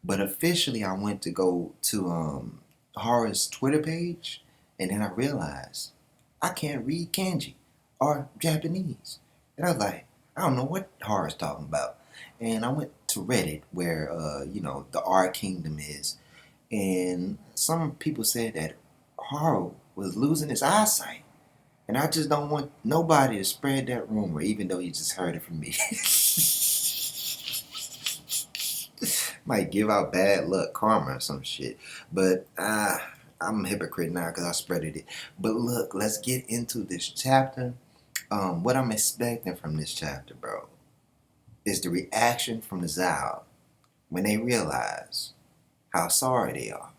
But officially, I went to go to Horror's Twitter page, and then I realized I can't read Kenji or Japanese. And I was like, I don't know what Horror's talking about. And I went to Reddit, where the R Kingdom is, and some people said that Horror was losing his eyesight. And I just don't want nobody to spread that rumor, even though you just heard it from me. Might give out bad luck, karma, or some shit. But I'm a hypocrite now because I spreaded it. But look, let's get into this chapter. What I'm expecting from this chapter, bro, is the reaction from the Zao when they realize how sorry they are.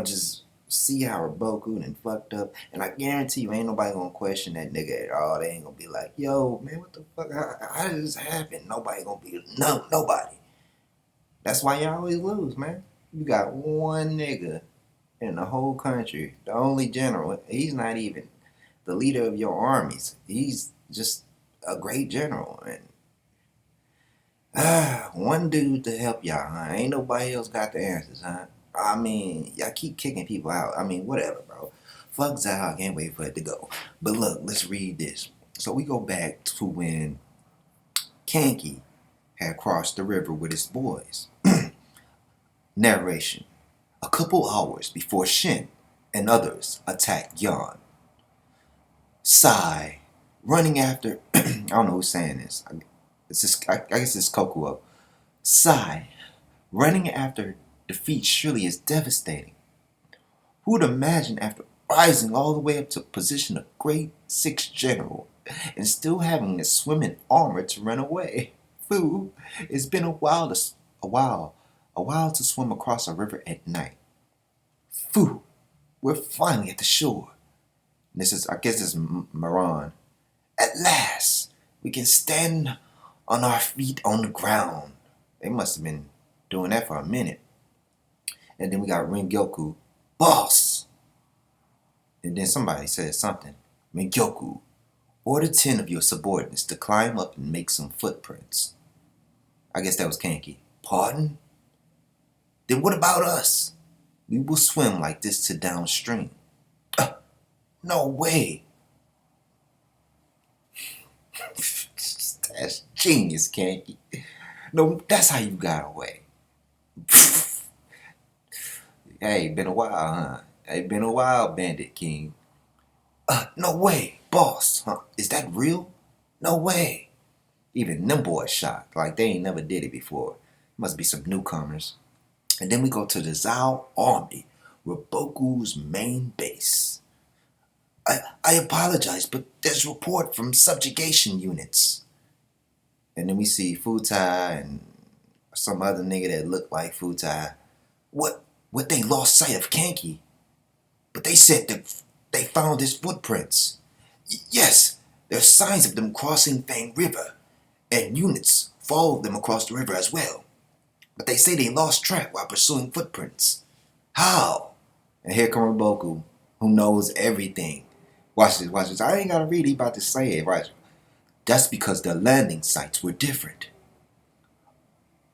Just see how Riboku and fucked up. And I guarantee you ain't nobody gonna question that nigga at all. They ain't gonna be like, yo, man, what the fuck? How did this happen? Nobody gonna be, nobody. That's why you always lose, man. You got one nigga in the whole country, the only general. He's not even the leader of your armies. He's just a great general. And one dude to help y'all, huh? Ain't nobody else got the answers, huh? I mean, y'all keep kicking people out. I mean, whatever, bro. Fuck Zao, I can't wait for it to go. But look, let's read this. So we go back to when Kanki had crossed the river with his boys. Narration. A couple hours before Shin and others attacked Gian. Sai, running after, I don't know who's saying this. I guess it's Kokuo. Sai, running after defeat surely is devastating. Who'd imagine after rising all the way up to position of grade 6 general and still having to swim in armor to run away? Fool, it's been a while to swim across a river at night. Phew, we're finally at the shore. I guess this is Maran. At last, we can stand on our feet on the ground. They must have been doing that for a minute. And then we got Ringyoku, boss. And then somebody said something. Ringyoku, order 10 of your subordinates to climb up and make some footprints. I guess that was Kanki. Pardon? Then what about us? We will swim like this to downstream. No way. That's genius, Kanki. No, that's how you got away. Hey, been a while, huh? Hey, been a while, Bandit King. No way, boss. Huh? Is that real? No way. Even them boys shocked, like they ain't never did it before. Must be some newcomers. And then we go to the Zao army, Riboku's main base. I apologize, but there's a report from subjugation units. And then we see Futai and some other nigga that looked like Futai. What they lost sight of Kanki. But they said that they found his footprints. Yes, there's signs of them crossing Fang River, and units followed them across the river as well. But they say they lost track while pursuing footprints. How? And here comes Riboku, who knows everything. Watch this. I ain't gotta read, he about to say it, right? That's because their landing sites were different.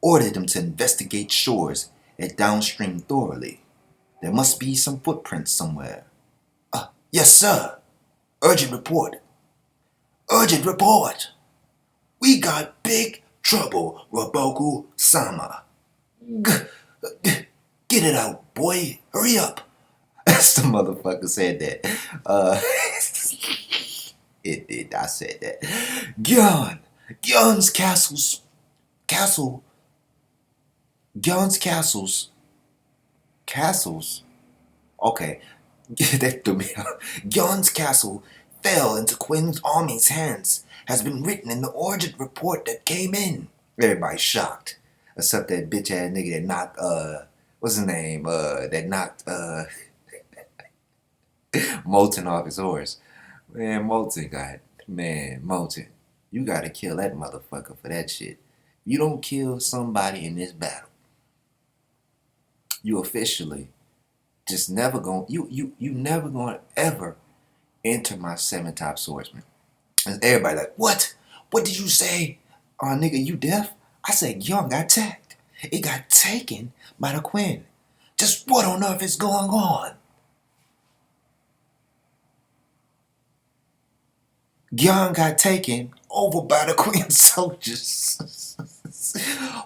Ordered them to investigate shores and downstream thoroughly. There must be some footprints somewhere. Yes, sir. Urgent report. Urgent report. We got big trouble, Riboku-sama. Get it out, boy. Hurry up. Some motherfucker said that. I said that. Gion's castles. Okay, that threw me out. Gion's castle fell into Quinn's army's hands. Has been written in the urgent report that came in. Everybody's shocked, except that bitch ass nigga that knocked what's his name? That knocked Molten off his horse. Molten, you gotta kill that motherfucker for that shit. You don't kill somebody in this battle, you officially just never gonna you never gonna ever enter my 7 top swordsman. And everybody like, what? What did you say? Oh nigga, you deaf? I said Young got attacked. It got taken by the Queen. Just what on earth is going on? Gian got taken over by the Queen soldiers.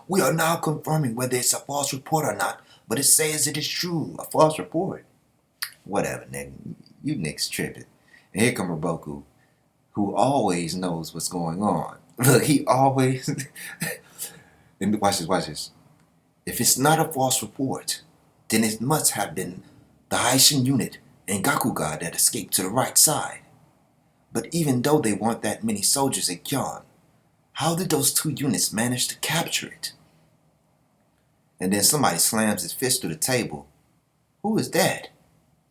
We are now confirming whether it's a false report or not, but it says it is true. A false report? Whatever, nigga. You niggas tripping. And here come Riboku, who always knows what's going on. Look, he always... And watch this. If it's not a false report, then it must have been the Haishin unit and Gakuga that escaped to the right side. But even though they weren't that many soldiers at Gian, how did those two units manage to capture it? And then somebody slams his fist through the table. Who is that?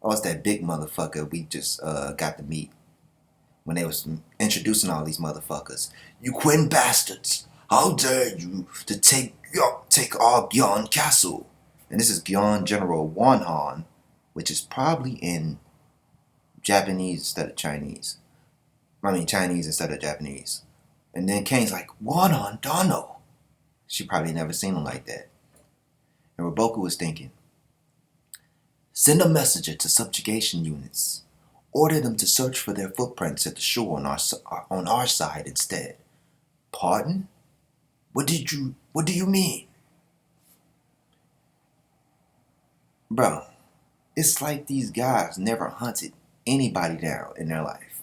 Oh, it's that big motherfucker we just got to meet when they was introducing all these motherfuckers. You Quinn bastards! How dare you to take our Gian castle? And this is Gian General Wanhan, which is probably in Japanese instead of Chinese. I mean Chinese instead of Japanese. And then Kane's like, Wanhan Dono. She probably never seen him like that. And Riboku was thinking, send a messenger to subjugation units. Order them to search for their footprints at the shore on our side instead. Pardon? What do you mean? Bro, it's like these guys never hunted anybody down in their life.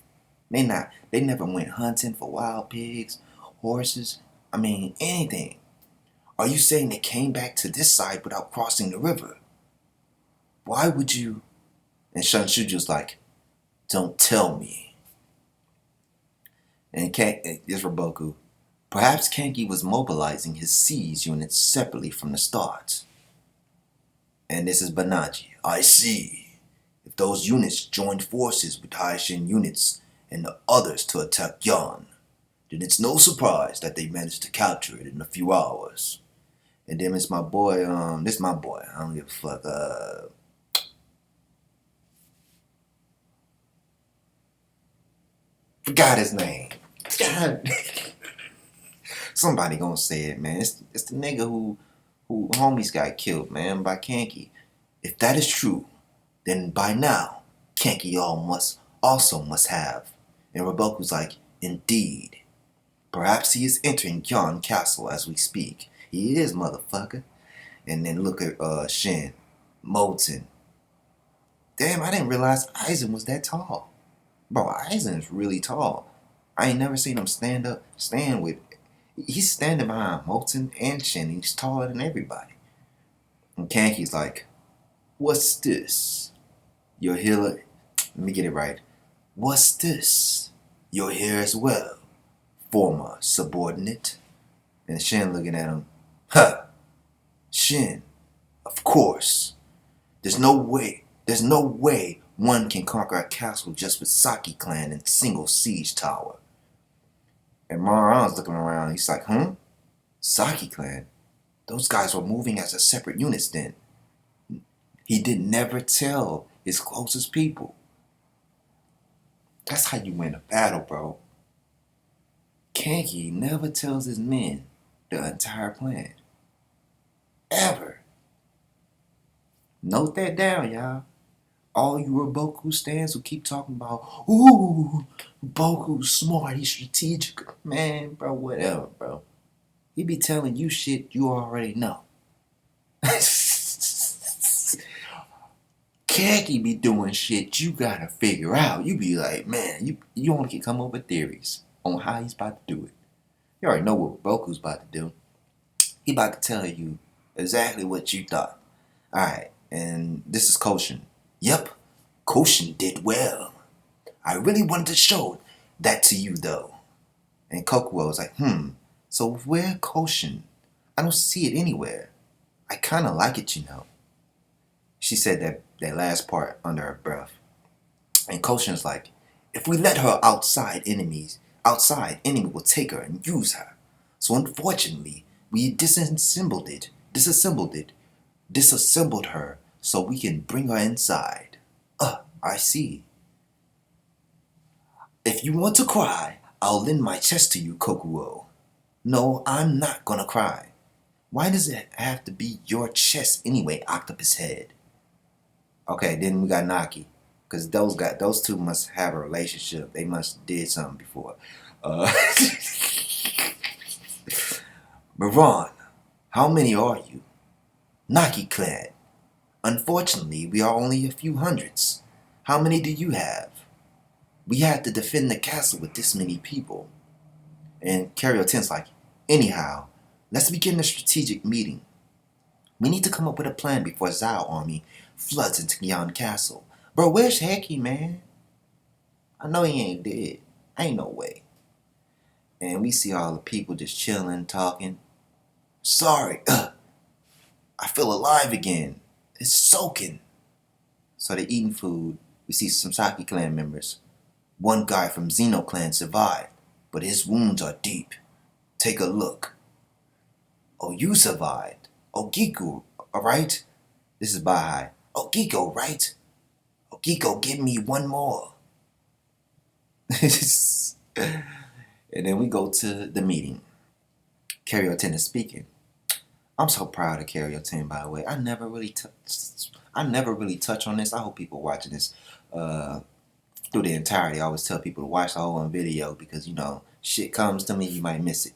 They never went hunting for wild pigs, horses, anything. Are you saying they came back to this side without crossing the river? Why would you? And Shunshuju's like, don't tell me. And this Riboku. Perhaps Kanki was mobilizing his siege units separately from the start. And this is Banaji. I see. If those units joined forces with Haishin units and the others to attack Gian, then it's no surprise that they managed to capture it in a few hours. And then it's my boy, this my boy. I don't give a fuck. Forgot his name. God. Somebody gonna say it, man. It's the nigga who homies got killed, man, by Kanki. If that is true, then by now, Kanki also must have. And Riboku's like, indeed. Perhaps he is entering Gian Castle as we speak. He is, motherfucker. And then look at Shin, Molten. Damn, I didn't realize Aizen was that tall. Bro, Aizen's really tall. I ain't never seen him stand with... He's standing behind Molten and Shin. He's taller than everybody. And Kanki's like, what's this? You're here... Let me get it right. What's this? You're here as well, former subordinate. And Shin looking at him. Huh. Shin, of course. There's no way one can conquer a castle just with Saki clan and single siege tower. And Maran's looking around. He's like, Saki clan? Those guys were moving as a separate units then. He did never tell his closest people. That's how you win a battle, bro. Kanki never tells his men the entire plan. Ever. Note that down, y'all. All you Riboku stands who keep talking about, ooh, Boku's smart, he's strategic. Man, bro, whatever, bro. He be telling you shit you already know. Kanki be doing shit you gotta figure out. You be like, man, you only can come up with theories on how he's about to do it. You already know what Riboku's about to do. He about to tell you exactly what you thought. Alright, and this is Koshin. Yep, Koshin did well. I really wanted to show that to you though. And Kokuo was like, so where Koshin? I don't see it anywhere. I kinda like it, you know. She said that last part under her breath. And Koshin's like, if we let her outside, enemy will take her and use her. So unfortunately, we disassembled her so we can bring her inside. I see. If you want to cry, I'll lend my chest to you, Kokuo. No, I'm not gonna cry. Why does it have to be your chest anyway, octopus head? Okay, then we got Naki. Because those two must have a relationship. They must did something before. Uh, Maron, how many are you? Naki clan. Unfortunately, we are only a few hundreds. How many do you have? We had to defend the castle with this many people. And Carriotin's like, anyhow, let's begin the strategic meeting. We need to come up with a plan before Zhao army floods into Gian Castle. Bro, where's Heki, man? I know he ain't dead. Ain't no way. And we see all the people just chilling, talking. Sorry, I feel alive again. It's soaking. So they're eating food. We see some Saki clan members. One guy from Xeno clan survived, but his wounds are deep. Take a look. Oh, you survived. Oh, Giku, alright? This is Bahai. Oh, Giko, right? Oh, Giko, give me one more. And then we go to the meeting. Carriotin is speaking. I'm so proud of Carriotin, by the way. I never really touch on this. I hope people watching this through the entirety. I always tell people to watch the whole video because, you know, shit comes to me, you might miss it.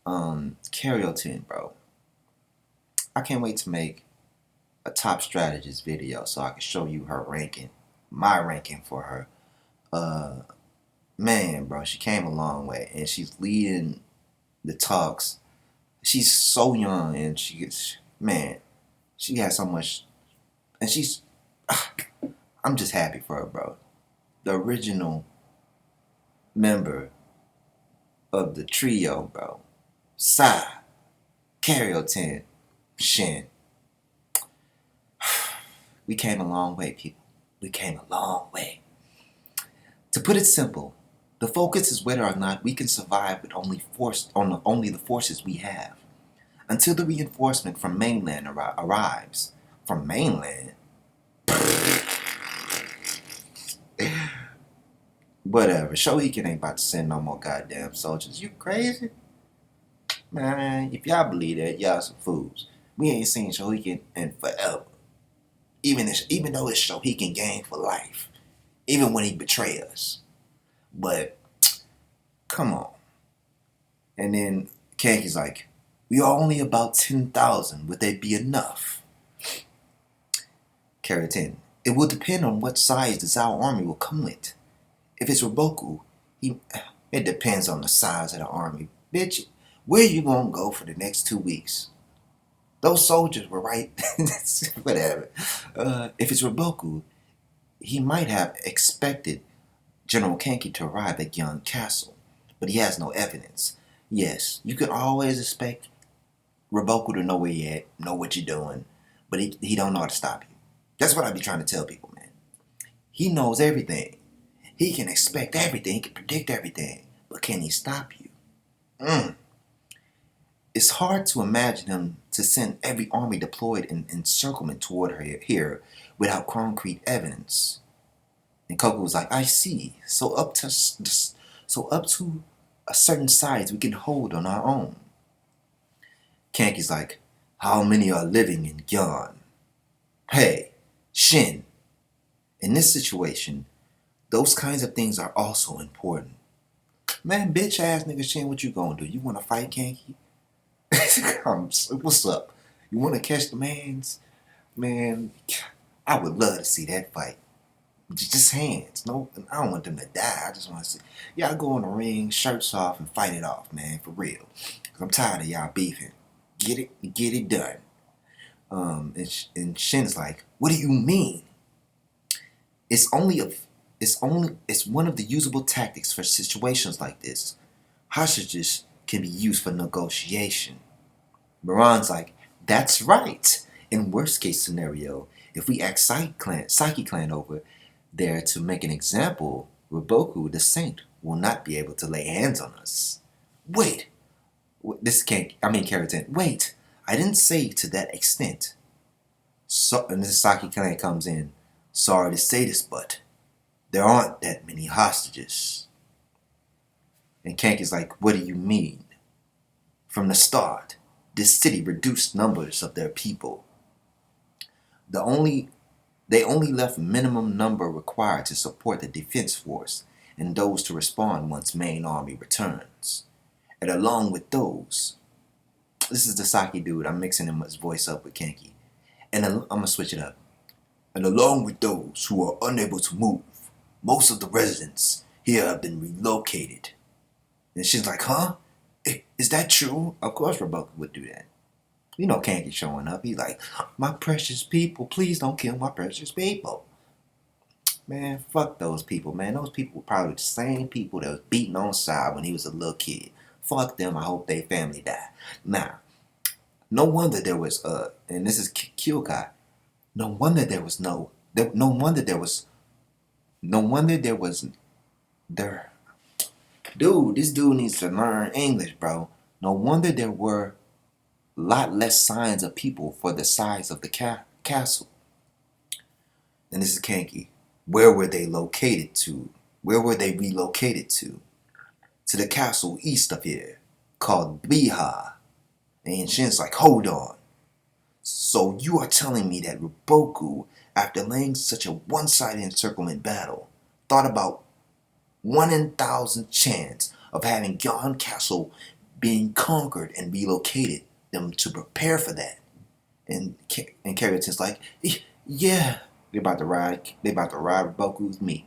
Carriotin, bro. I can't wait to make a top strategist video so I can show you her ranking, my ranking for her. Man, bro, she came a long way and she's leading the talks. She's so young and she has so much, and I'm just happy for her, bro. The original member of the trio, bro. Sai, Carriotin, Shin. We came a long way, people. We came a long way. To put it simple, the focus is whether or not we can survive with only the forces we have. Until the reinforcement from mainland arrives. From mainland? Whatever. Shohiken ain't about to send no more goddamn soldiers. You crazy? Man, if y'all believe that, y'all some fools. We ain't seen Shohiken in forever. Even though it's Shohiken game for life. Even when he betray us. But, come on. And then Kanki's like, we are only about 10,000. Would they be enough? Carriotin, it will depend on what size the Zhao army will come with. If it's Riboku, it depends on the size of the army. Bitch, where you gonna go for the next 2 weeks? Those soldiers were right. Whatever. If it's Riboku, he might have expected General Kanki to arrive at Gian Castle, but he has no evidence. Yes, you can always expect Riboku to know where you're at, know what you're doing, but he don't know how to stop you. That's what I be trying to tell people, man. He knows everything. He can expect everything. He can predict everything. But can he stop you? It's hard to imagine him to send every army deployed in encirclement toward her here without concrete evidence. And Koku was like, I see. So up to a certain size we can hold on our own. Kanki's like, how many are living in Gian? Hey, Shin. In this situation, those kinds of things are also important. Man, bitch ass nigga Shin, what you gonna do? You wanna fight Kanki? What's up? You wanna catch the mans? Man, I would love to see that fight. Just hands. No, I don't want them to die. I just want to see y'all go in the ring, shirts off, and fight it off, man, for real. Cause I'm tired of y'all beefing. Get it done. And Shin's like, what do you mean? It's one of the usable tactics for situations like this. Hostages can be used for negotiation. Moran's like, that's right. In worst case scenario, if we ask Saki clan over there to make an example, Riboku the Saint will not be able to lay hands on us. Wait. Carriotin. Wait. I didn't say to that extent. So, and this Saki clan comes in. Sorry to say this, but there aren't that many hostages. And Kanki's like, what do you mean? From the start, this city reduced numbers of their people. The only They only left minimum number required to support the defense force and those to respond once main army returns. And along with those, this is the Saki dude. I'm mixing his voice up with Kanki. And I'm going to switch it up. And along with those who are unable to move, most of the residents here have been relocated. And she's like, huh? Is that true? Of course Riboku would do that. You know Kanki showing up. He's like, my precious people, please don't kill my precious people. Man, fuck those people, man. Those people were probably the same people that was beating on Sai when he was a little kid. Fuck them. I hope their family die. Now, no wonder there was, and this is Kyokai. No wonder there was Dude, this dude needs to learn English, bro. No wonder there were a lot less signs of people for the size of the castle. And this is Kanki. Where were they located to? Where were they relocated to? To the castle east of here, called Biha. And Shin's like, hold on. So you are telling me that Riboku, after laying such a one-sided encirclement battle, thought about 1 in 1,000 chance of having Gian Castle being conquered and relocated them to prepare for that? And Carrington's like, yeah. They about to ride Riboku's meat.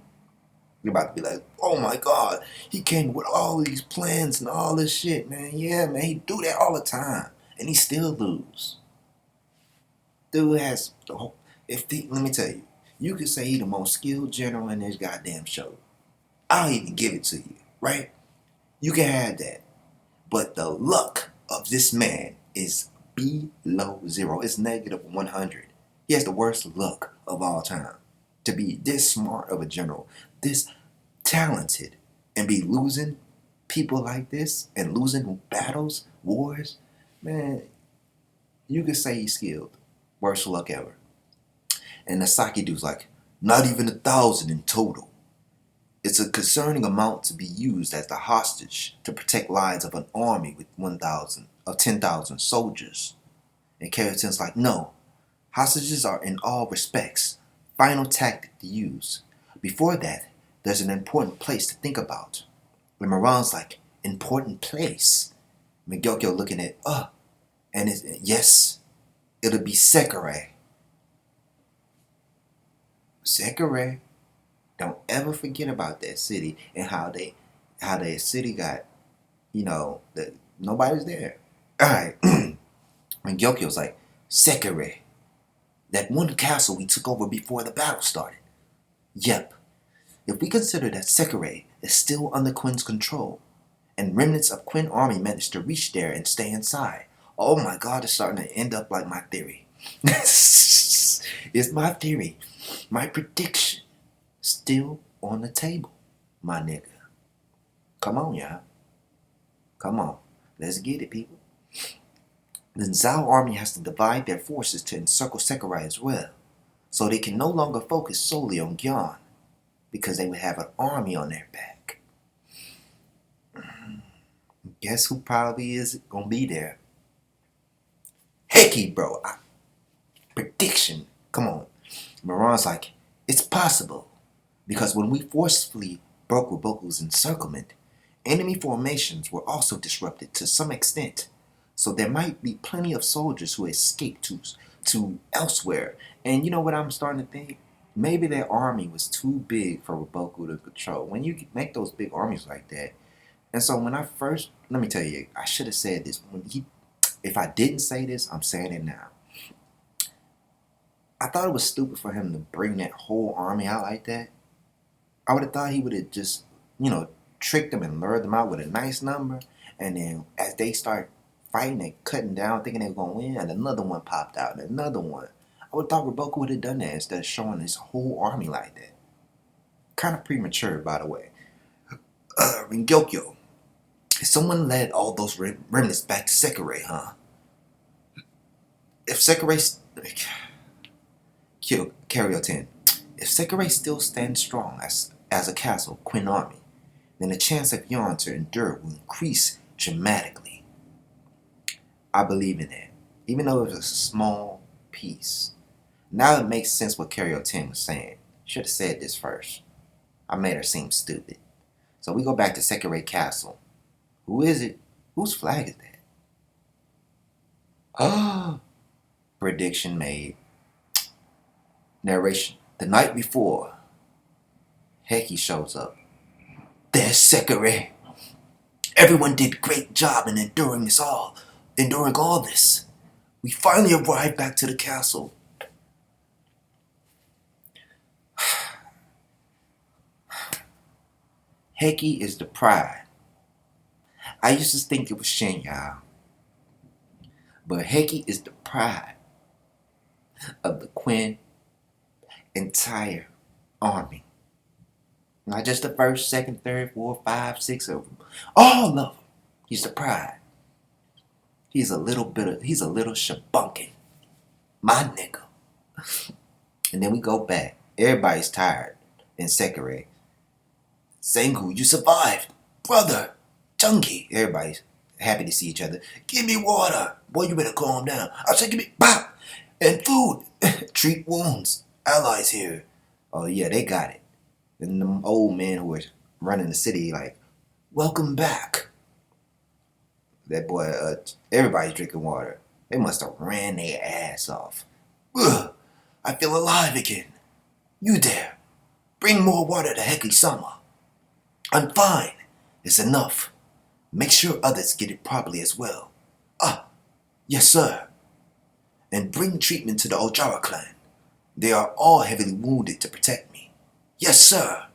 They're about to be like, oh my god, he came with all these plans and all this shit, man. Yeah, man, he do that all the time. And he still lose. Dude has the whole, let me tell you, you could say he the most skilled general in this goddamn show. I'll even give it to you, right? You can have that. But the luck of this man is below zero. It's negative 100. He has the worst luck of all time. To be this smart of a general, this talented, and be losing people like this, and losing battles, wars, man, you could say he's skilled. Worst luck ever. And the Saki dude's like, not even 1,000 in total. It's a concerning amount to be used as the hostage to protect lives of an army with 10,000 soldiers. And Carrington's like, no, hostages are in all respects final tactic to use. Before that, there's an important place to think about. And Moran's like, important place? Mangekyo looking at, and yes, it'll be Sekirei. Sekirei. Don't ever forget about that city and how the city got, that nobody's there. Alright. And Gyokyo's like, Sekirei. That one castle we took over before the battle started. Yep. If we consider that Sekirei is still under Quin's control, and remnants of Quin army managed to reach there and stay inside, oh my god, it's starting to end up like my theory. It's my theory. My prediction. Still on the table, my nigga. Come on, y'all. Come on. Let's get it, people. The Zhao army has to divide their forces to encircle Sekirei as well, so they can no longer focus solely on Gian, because they would have an army on their back. Guess who probably is gonna be there? Heki, bro. Prediction. Come on. Moran's like, it's possible. Because when we forcefully broke Riboku's encirclement, enemy formations were also disrupted to some extent. So there might be plenty of soldiers who escaped to elsewhere. And you know what I'm starting to think? Maybe their army was too big for Riboku to control. When you make those big armies like that. And so when let me tell you, I should have said this. If I didn't say this, I'm saying it now. I thought it was stupid for him to bring that whole army out like that. I would have thought he would have just, tricked them and lured them out with a nice number. And then as they start fighting and cutting down, thinking they were going to win, and another one popped out, and another one. I would have thought Riboku would have done that instead of showing his whole army like that. Kind of premature, by the way. Ringokyo. Someone led all those remnants back to Sekirei, huh? If Sekirei... Karyoten. If Sekirei still stands strong as a castle, Quin army, then the chance of Gian to endure will increase dramatically. I believe in that. Even though it was a small piece. Now it makes sense what Carrie 10 was saying. Should have said this first. I made her seem stupid. So we go back to Sekirei Castle. Who is it? Whose flag is that? Ah! Prediction made. Narration. The night before, Heki shows up. There's Sekirei. Everyone did a great job in enduring all this. We finally arrived back to the castle. Heki is the pride. I used to think it was Shinya, but Heki is the pride of the Quinn entire army. Not just the first, second, third, 4, 5, 6 of them. All of them. He's the pride. He's a little shabunkin. My nigga. And then we go back. Everybody's tired in Sekirei. Sengu, you survived. Brother. Chunky. Everybody's happy to see each other. Give me water. Boy, you better calm down. I said give me pop. And food. Treat wounds. Allies here. Oh yeah, they got it. And the old men who were running the city like, welcome back. That boy, everybody's drinking water. They must have ran their ass off. Ugh, I feel alive again. You there. Bring more water to Heki-sama. I'm fine. It's enough. Make sure others get it properly as well. Ah, yes sir. And bring treatment to the Ojara clan. They are all heavily wounded to protect me. Yes sir.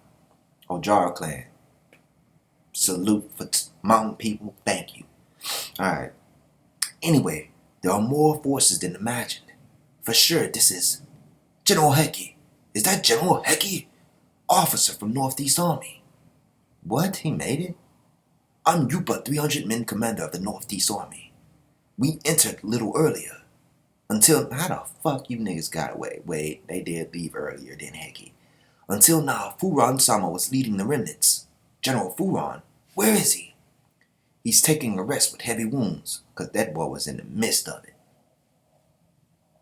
Ojara clan. Salute for mountain people. Thank you. Alright. Anyway, there are more forces than imagined. For sure, this is General Heki. Is that General Heki? Officer from Northeast Army. What? He made it? I'm Yupa 300 men commander of the Northeast Army. We entered a little earlier. Until, how the fuck you niggas got away? Wait, they did leave earlier than Heki. Until now, Furan-sama was leading the remnants. General Furan, where is he? He's taking a rest with heavy wounds, because that boy was in the midst of it.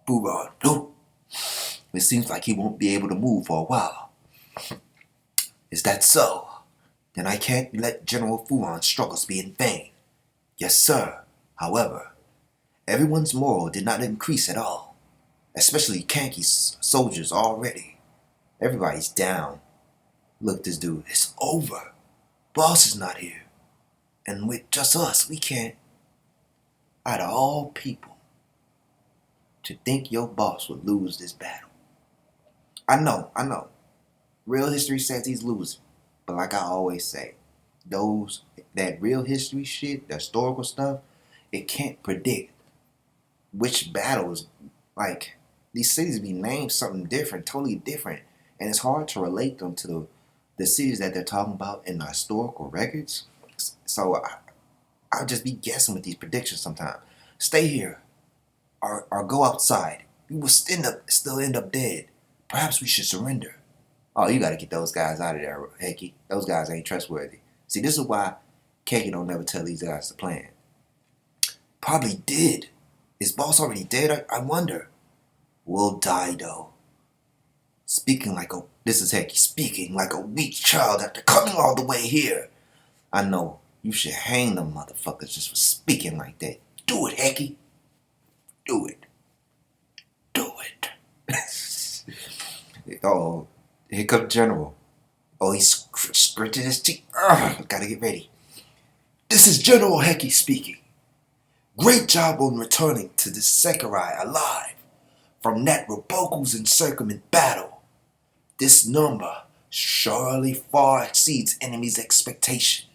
Furan, no. It seems like he won't be able to move for a while. Is that so? Then I can't let General Furan's struggles be in vain. Yes, sir. However, everyone's morale did not increase at all, especially Kanki's soldiers already. Everybody's down. Look, this dude, it's over. Boss is not here. And with just us, we can't. Out of all people, to think your boss would lose this battle. I know. Real history says he's losing. But like I always say, that real history shit, the historical stuff, it can't predict which battles, like, these cities be named something different, totally different. And it's hard to relate them to the cities that they're talking about in the historical records. So I'll just be guessing with these predictions sometimes. Stay here or go outside. We will still end up dead. Perhaps we should surrender. Oh, you gotta get those guys out of there, Heki. Those guys ain't trustworthy. See, this is why Kenji don't never tell these guys the plan. Probably did. Is boss already dead? I wonder. We'll die though. This is Heki speaking like a weak child after coming all the way here. I know. You should hang them motherfuckers just for speaking like that. Do it, Heki. Do it. Do it. Oh, here comes General. Oh, he's scratching his cheek. Gotta get ready. This is General Heki speaking. Great job on returning to the Sekirei alive from that Riboku's encirclement battle. This number surely far exceeds enemy's expectation.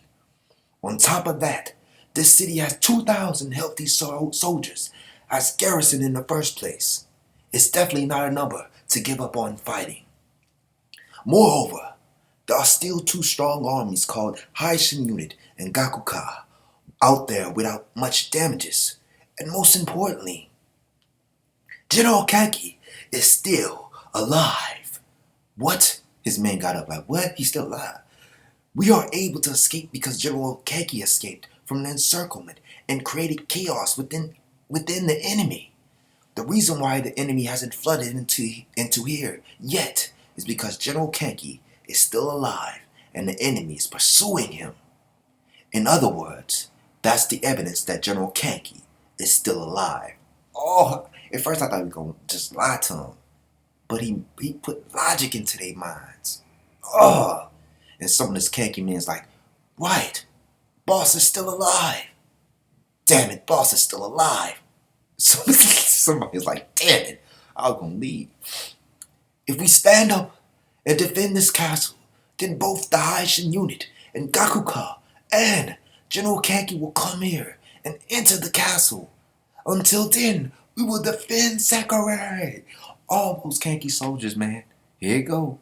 On top of that, this city has 2,000 healthy soldiers as garrison in the first place. It's definitely not a number to give up on fighting. Moreover, there are still two strong armies called Haishin Unit and Gakuka out there without much damages. And most importantly, General Kanki is still alive. What? His men got up like, what? He's still alive. We are able to escape because General Kanki escaped from the encirclement and created chaos within within the enemy. The reason why the enemy hasn't flooded into here yet is because General Kanki is still alive and the enemy is pursuing him. In other words, that's the evidence that General Kanki is still alive. Oh, at first I thought he was going to just lie to him. But he put logic into their minds. Oh, and some of this Kanki men's like, right, boss is still alive. Damn it, boss is still alive. So somebody's like, damn it, I was going to leave. If we stand up and defend this castle, then both the Haishin unit and Gakuka and General Kanki will come here and enter the castle. Until then, we will defend Sekirei. All those Kanki soldiers, man. Here you go.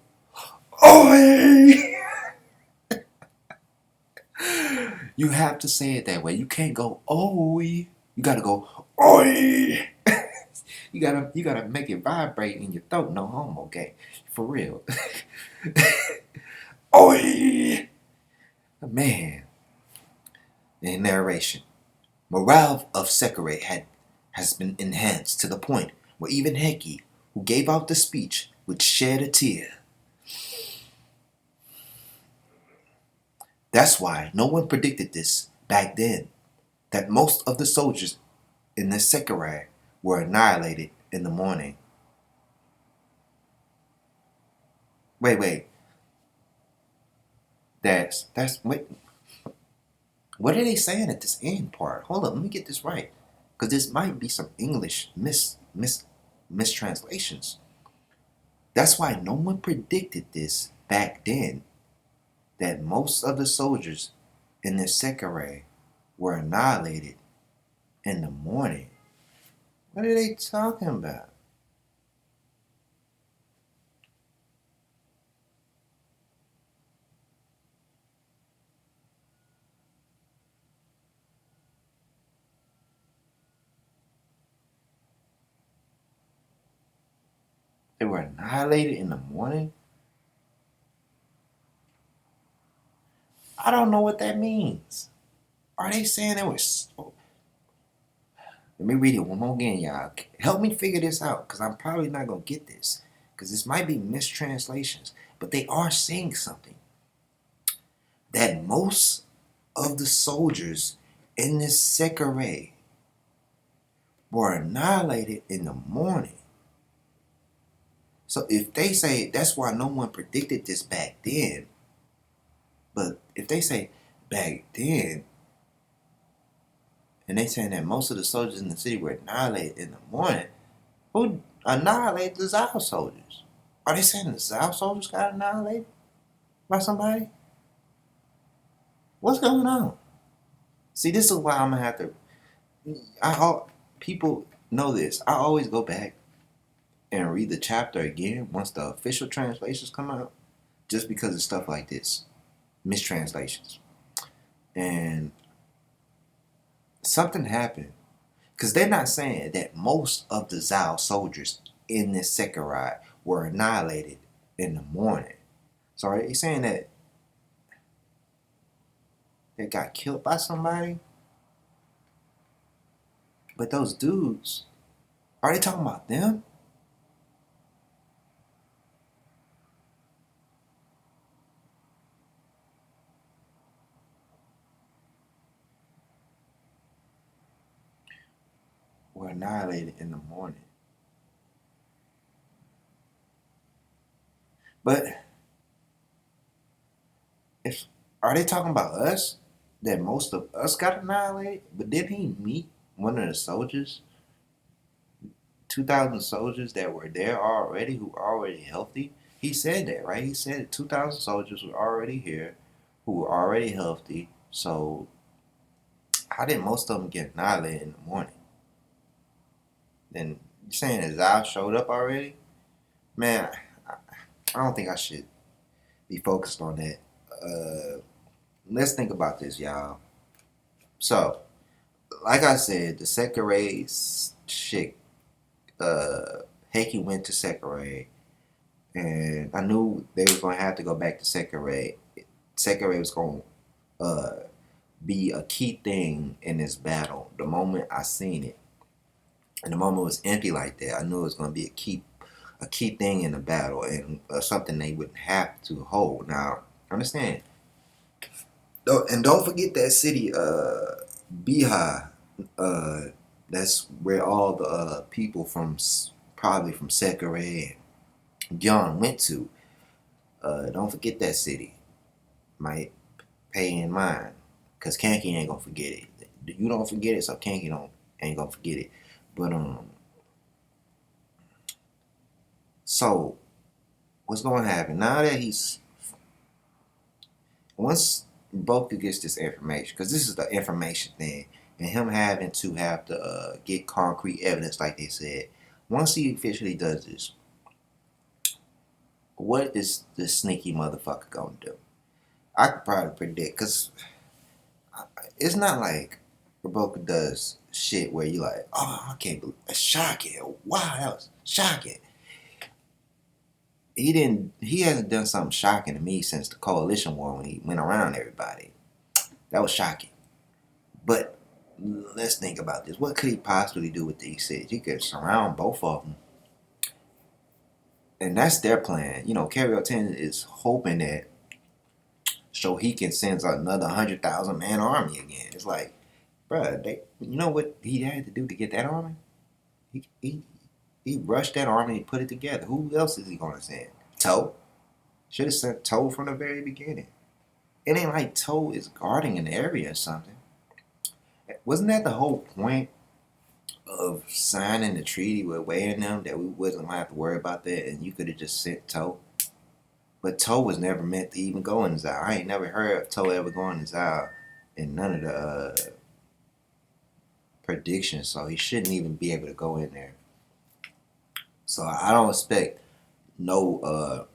Oi! You have to say it that way. You can't go oi. You gotta go oi. you gotta make it vibrate in your throat. No homo, okay? For real. Oi! Man. In narration, morale of Sekirei has been enhanced to the point where even Heki, who gave out the speech, would shed a tear. That's why no one predicted this back then, that most of the soldiers in the Sekirei were annihilated in the morning. Wait. Wait. What are they saying at this end part? Hold up, let me get this right. Because this might be some English mistranslations. That's why no one predicted this back then, that most of the soldiers in the Sekirei were annihilated in the morning. What are they talking about? They were annihilated in the morning? I don't know what that means. Are they saying they were... Let me read it one more again, y'all. Help me figure this out, because I'm probably not going to get this. Because this might be mistranslations. But they are saying something. That most of the soldiers in this Sekirei were annihilated in the morning. So if they say that's why no one predicted this back then, but if they say back then, and they saying that most of the soldiers in the city were annihilated in the morning, who annihilated the Zao soldiers? Are they saying the Zao soldiers got annihilated by somebody? What's going on? See, this is why I'm gonna have to. People know this. I always go back and read the chapter again once the official translations come out, just because of stuff like this, mistranslations, and something happened, because they're not saying that most of the Zao soldiers in this Sekirei were annihilated in the morning. So are they saying that they got killed by somebody? But those dudes, are they talking about them? Were annihilated in the morning. But are they talking about us? That most of us got annihilated? But didn't he meet one of the soldiers? 2,000 soldiers that were there already, who were already healthy? He said that, right? He said 2,000 soldiers were already here, who were already healthy. So how did most of them get annihilated in the morning? Then you're saying that Zao showed up already? Man, I don't think I should be focused on that. Let's think about this, y'all. So, like I said, the Sekirei chick, Heki went to Sekirei, and I knew they was gonna have to go back to Sekirei. Sekirei was gonna be a key thing in this battle. The moment I seen it, And the moment was empty like that, I knew it was going to be a key thing in the battle, and something they would have to hold. Now, understand. And don't forget that city, Biha. Uh, that's where all the people from probably from Sekirei and Gian went to. Don't forget that city. Might pay in mind, cause Kanki ain't gonna forget it. You don't forget it, so Kanki don't ain't gonna forget it. But so what's gonna happen now that he's once Boku gets this information, because this is the information thing, and him having to have to get concrete evidence, like they said. Once he officially does this, what is this sneaky motherfucker gonna do? I could probably predict, because it's not like Riboku does shit where you like, oh, I can't believe it's shocking. Wow, that was shocking. He hasn't done something shocking to me since the Coalition War when he went around everybody. That was shocking. But let's think about this. What could he possibly do with these cities? He could surround both of them. And that's their plan. You know, Carrier 10 is hoping that Shohei sends another 100,000 man army again. It's like, bruh, you know what he had to do to get that army? He rushed that army and put it together. Who else is he going to send? Toe? Should have sent Toe from the very beginning. It ain't like Toe is guarding an area or something. Wasn't that the whole point of signing the treaty with Wei and them, that we wasn't going to have to worry about that and you could have just sent Toe? But Toe was never meant to even go in Zao. I ain't never heard of Toe ever going to Zao in none of the predictions, so he shouldn't even be able to go in there. So I don't expect no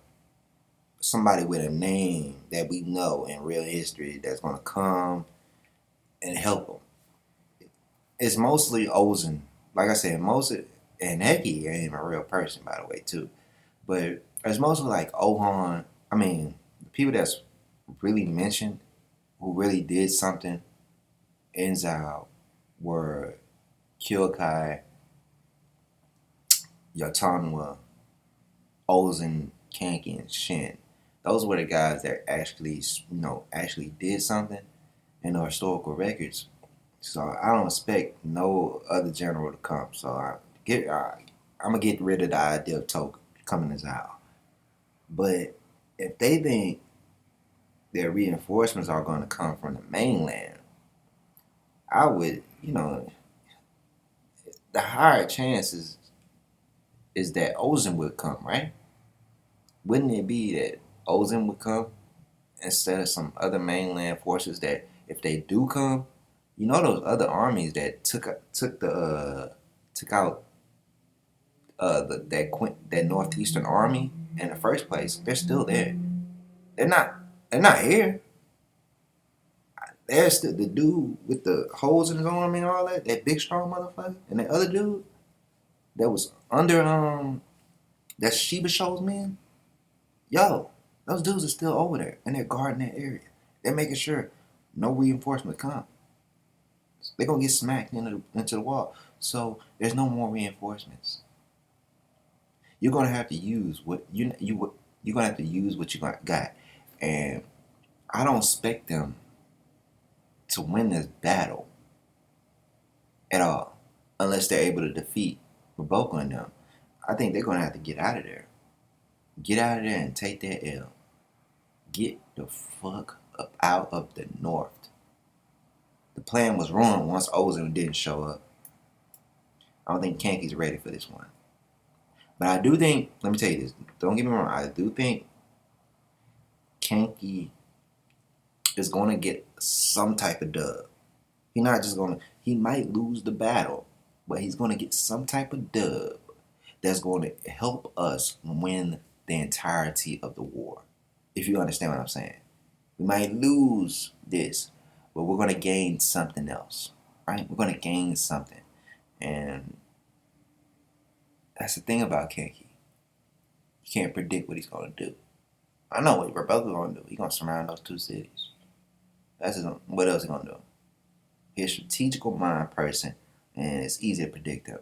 somebody with a name that we know in real history that's gonna come and help him. It's mostly Ozen. Like I said, and Heki ain't even a real person, by the way, too. But it's mostly like Ohan. I mean, the people that's really mentioned who really did something in Zao were Kyokai, Yatanwa, Ozen, Kanki, and Shin. Those were the guys that actually did something in the historical records. So I don't expect no other general to come. So I'm gonna get rid of the idea of Toka coming as out. But if they think their reinforcements are going to come from the mainland, I would, the higher chances is that Ozen would come, right? Wouldn't it be that Ozen would come instead of some other mainland forces that, if they do come, those other armies that took out that northeastern army in the first place, they're still there. They're not here. There's still the dude with the holes in his arm and all that, that big strong motherfucker, and that other dude that was under that Sheba Show's man. Yo, those dudes are still over there and they're guarding that area. They're making sure no reinforcement come. They're gonna get smacked into the wall. So there's no more reinforcements. You're gonna have to use what you're gonna have to use what you got, and I don't expect them to win this battle at all unless they're able to defeat Riboku and them. I think they're gonna have to get out of there. Get out of there and take that L. Get the fuck up out of the north. The plan was ruined once Ozen didn't show up. I don't think Kanki's ready for this one. But I do think, let me tell you this, don't get me wrong, I do think Kanki is going to get some type of dub. He might lose the battle, but he's going to get some type of dub that's going to help us win the entirety of the war. If you understand what I'm saying. We might lose this, but we're going to gain something else, right? We're going to gain something. And that's the thing about Kenji. You can't predict what he's going to do. I know what Riboku's going to do. He's going to surround those two cities. What else is he going to do? He's a strategical mind person, and it's easy to predict him.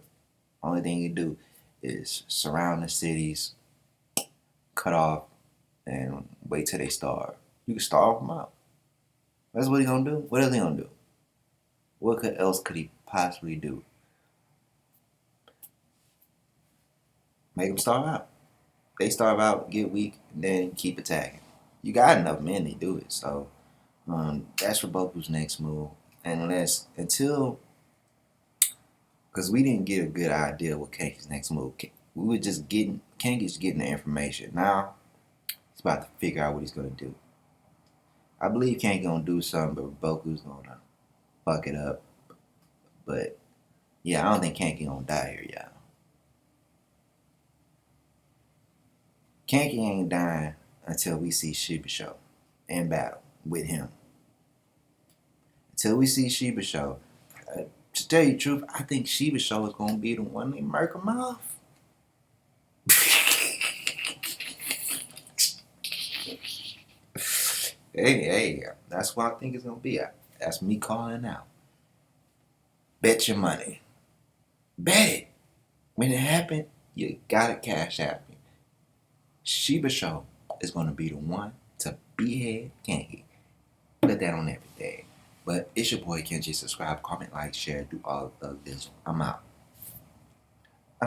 Only thing you do is surround the cities, cut off, and wait till they starve. You can starve them out. That's what he gonna do. What else he gonna do? What else could he possibly do? Make them starve out. They starve out, get weak, and then keep attacking. You got enough men to do it. So that's Riboku's next move. Until because we didn't get a good idea what Kanki's next move. We were just getting Kanki's getting the information. Now he's about to figure out what he's gonna do. I believe Kanki gonna do something, but Riboku's gonna fuck it up. But yeah, I don't think Kanki gonna die here, y'all. Kanki ain't dying until we see Shibasho in battle with him. Until we see Shibasho, to tell you the truth, I think Shibasho is gonna be the one that murk him off. Hey, that's what I think it's gonna be. That's me calling out. Bet your money. Bet it. When it happened, you gotta cash out me. Shibasho is gonna be the one to behead Kanki. Put that on everything. But it's your boy Kenji. Subscribe, comment, like, share, do all of this. I'm out.